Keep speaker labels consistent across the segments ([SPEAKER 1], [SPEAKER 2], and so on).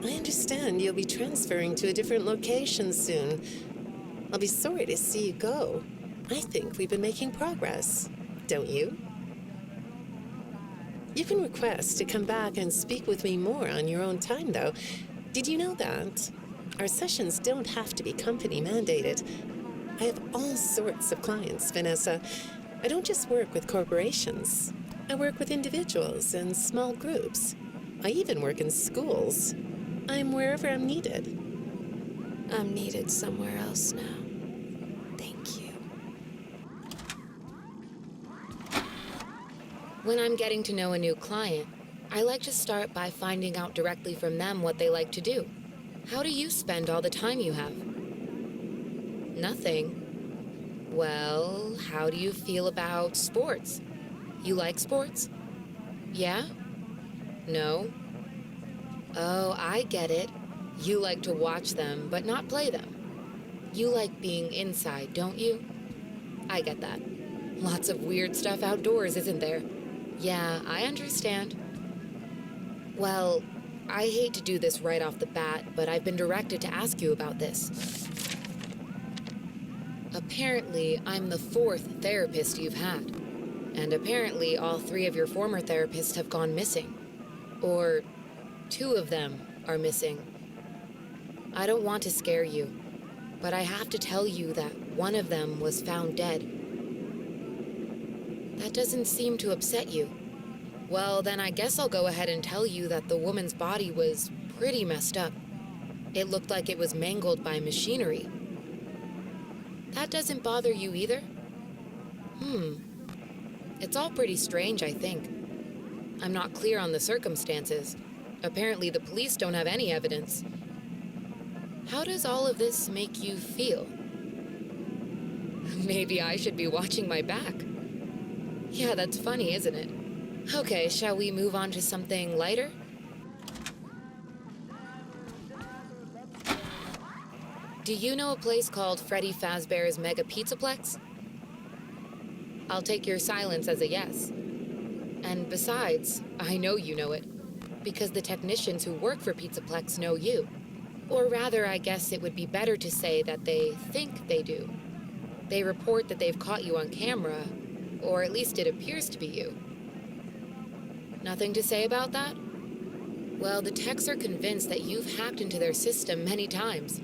[SPEAKER 1] I understand you'll be transferring to a different location soon. I'll be sorry to see you go. I think we've been making progress, don't you? You can request to come back and speak with me more on your own time, though. Did you know that? Our sessions don't have to be company mandated. I have all sorts of clients, Vanessa. I don't just work with corporations. I work with individuals and small groups. I even work in schools. I'm wherever I'm needed.
[SPEAKER 2] I'm needed somewhere else now. Thank you. When I'm getting to know a new client, I like to start by finding out directly from them what they like to do. How do you spend all the time you have? Nothing. Well, how do you feel about sports? You like sports? Yeah? No? Oh, I get it. You like to watch them, but not play them. You like being inside, don't you? I get that. Lots of weird stuff outdoors, isn't there? Yeah, I understand. Well, I hate to do this right off the bat, but I've been directed to ask you about this. Apparently, I'm the 4th therapist you've had. And apparently, all 3 of your former therapists have gone missing. Or 2 of them are missing. I don't want to scare you, but I have to tell you that one of them was found dead. That doesn't seem to upset you. Well, then I guess I'll go ahead and tell you that the woman's body was pretty messed up. It looked like it was mangled by machinery. That doesn't bother you either? It's all pretty strange, I think. I'm not clear on the circumstances. Apparently the police don't have any evidence. How does all of this make you feel? Maybe I should be watching my back. Yeah, that's funny, isn't it? Okay, shall we move on to something lighter? Do you know a place called Freddy Fazbear's Mega Pizzaplex? I'll take your silence as a yes. And besides, I know you know it, because the technicians who work for Pizzaplex know you. Or rather, I guess it would be better to say that they think they do. They report that they've caught you on camera, or at least it appears to be you. Nothing to say about that? Well, the techs are convinced that you've hacked into their system many times.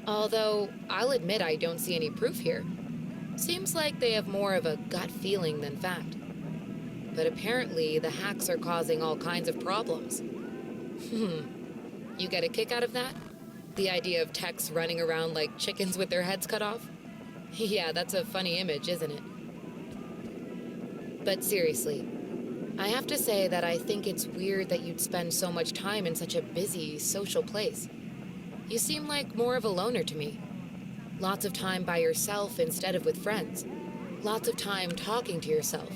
[SPEAKER 2] Although, I'll admit I don't see any proof here. Seems like they have more of a gut feeling than fact. But apparently, the hacks are causing all kinds of problems. You get a kick out of that? The idea of techs running around like chickens with their heads cut off? Yeah, that's a funny image, isn't it? But seriously, I have to say that I think it's weird that you'd spend so much time in such a busy, social place. You seem like more of a loner to me. Lots of time by yourself instead of with friends. Lots of time talking to yourself.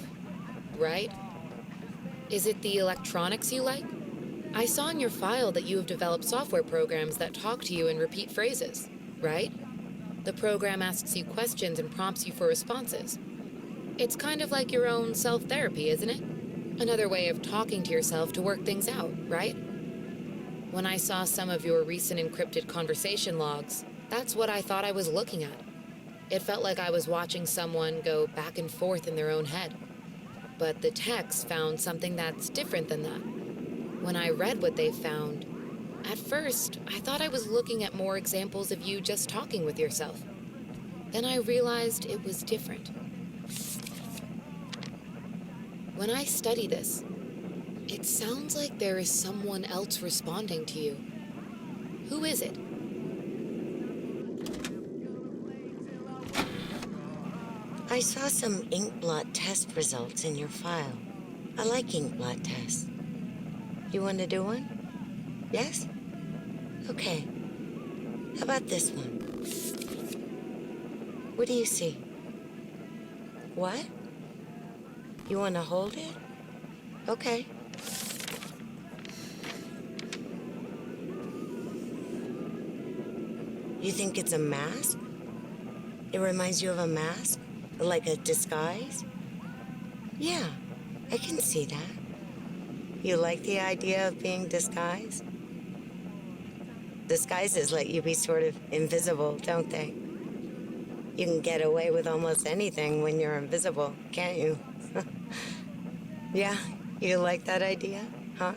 [SPEAKER 2] Right? Is it the electronics you like? I saw in your file that you have developed software programs that talk to you in repeat phrases, right? The program asks you questions and prompts you for responses. It's kind of like your own self-therapy, isn't it? Another way of talking to yourself to work things out, right? When I saw some of your recent encrypted conversation logs, that's what I thought I was looking at. It felt like I was watching someone go back and forth in their own head. But the techs found something that's different than that. When I read what they found, at first, I thought I was looking at more examples of you just talking with yourself. Then I realized it was different. When I study this, it sounds like there is someone else responding to you. Who is it?
[SPEAKER 3] I saw some ink blot test results in your file. I like ink blot tests. You want to do one? Yes? Okay. How about this one? What do you see? What? You want to hold it? Okay. You think it's a mask? It reminds you of a mask? Like a disguise? Yeah, I can see that. You like the idea of being disguised? Disguises let you be sort of invisible, don't they? You can get away with almost anything when you're invisible, can't you? Yeah, you like that idea, huh?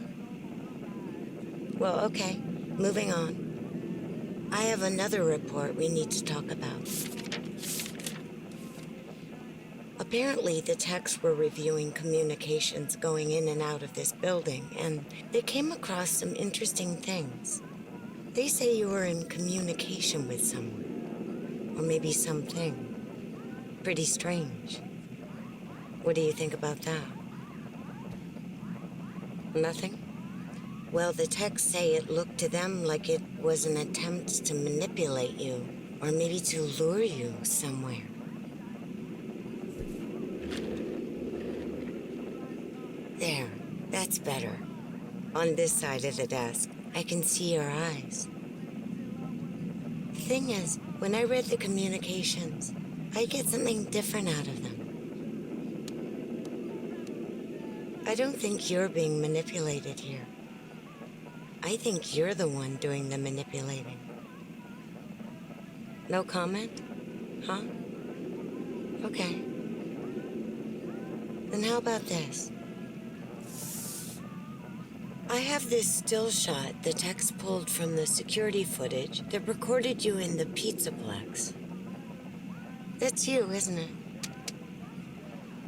[SPEAKER 3] Well, okay, moving on. I have another report we need to talk about. Apparently, the techs were reviewing communications going in and out of this building, and they came across some interesting things. They say you were in communication with someone, or maybe something. Pretty strange. What do you think about that? Nothing? Well, the techs say it looked to them like it was an attempt to manipulate you, or maybe to lure you somewhere. There, that's better. On this side of the desk, I can see your eyes. The thing is, when I read the communications, I get something different out of them. I don't think you're being manipulated here. I think you're the one doing the manipulating. No comment? Huh? Okay. Then how about this? I have this still shot the techs pulled from the security footage that recorded you in the Pizzaplex. That's you, isn't it?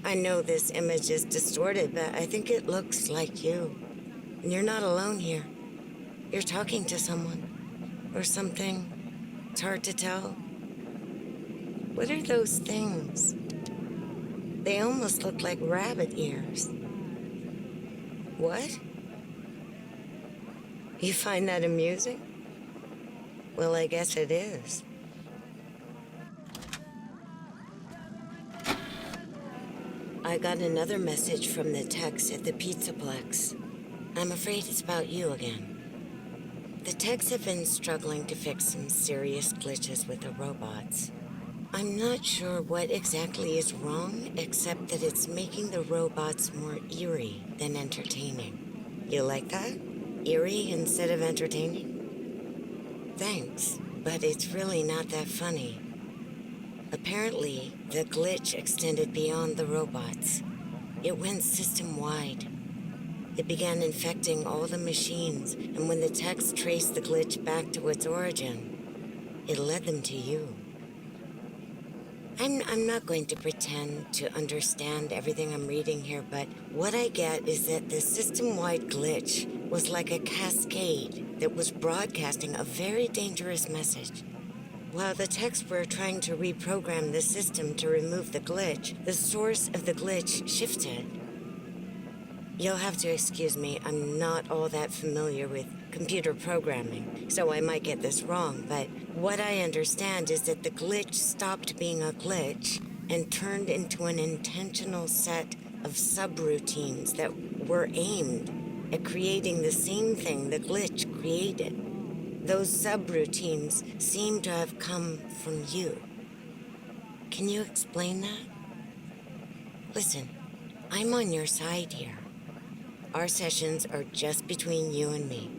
[SPEAKER 3] I know this image is distorted, but I think it looks like you. And you're not alone here. You're talking to someone. Or something. It's hard to tell. What are those things? They almost look like rabbit ears. What? You find that amusing? Well, I guess it is. I got another message from the techs at the Pizzaplex. I'm afraid it's about you again. The techs have been struggling to fix some serious glitches with the robots. I'm not sure what exactly is wrong, except that it's making the robots more eerie than entertaining. You like that? Eerie instead of entertaining? Thanks, but it's really not that funny. Apparently, the glitch extended beyond the robots. It went system-wide. It began infecting all the machines, and when the techs traced the glitch back to its origin, it led them to you. I'm not going to pretend to understand everything I'm reading here, but what I get is that the system-wide glitch was like a cascade that was broadcasting a very dangerous message. While the techs were trying to reprogram the system to remove the glitch, the source of the glitch shifted. You'll have to excuse me, I'm not all that familiar with computer programming, so I might get this wrong, but what I understand is that the glitch stopped being a glitch and turned into an intentional set of subroutines that were aimed at creating the same thing the glitch created. Those subroutines seem to have come from you. Can you explain that? Listen, I'm on your side here. Our sessions are just between you and me.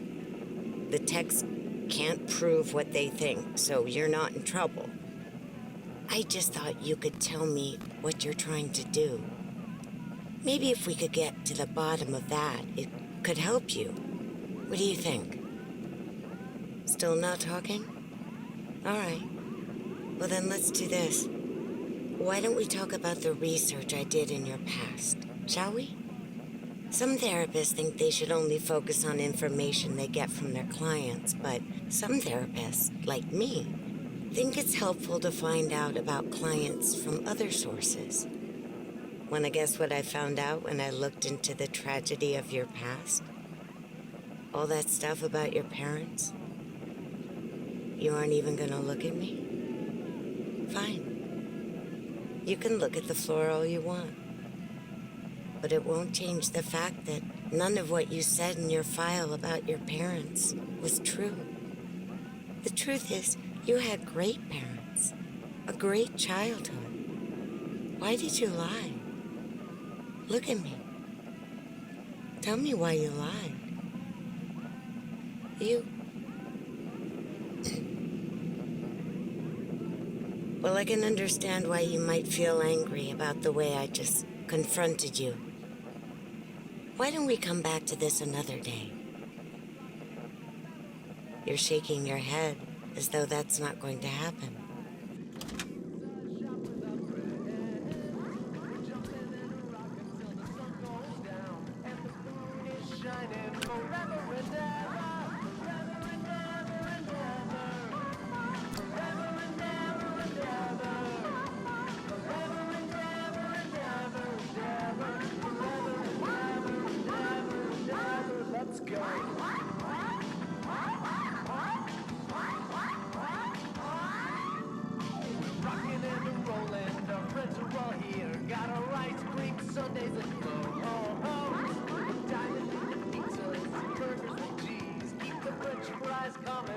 [SPEAKER 3] The techs can't prove what they think, so you're not in trouble. I just thought you could tell me what you're trying to do. Maybe if we could get to the bottom of that, it could help you. What do you think? Still not talking? All right. Well, then let's do this. Why don't we talk about the research I did in your past, shall we? Some therapists think they should only focus on information they get from their clients, but some therapists, like me, think it's helpful to find out about clients from other sources. Want to guess what I found out when I looked into the tragedy of your past? All that stuff about your parents? You aren't even gonna look at me? Fine. You can look at the floor all you want. But it won't change the fact that none of what you said in your file about your parents was true. The truth is, you had great parents, a great childhood. Why did you lie? Look at me. Tell me why you lied. You... Well, I can understand why you might feel angry about the way I just confronted you. Why don't we come back to this another day? You're shaking your head as though that's not going to happen.
[SPEAKER 4] Fries coming.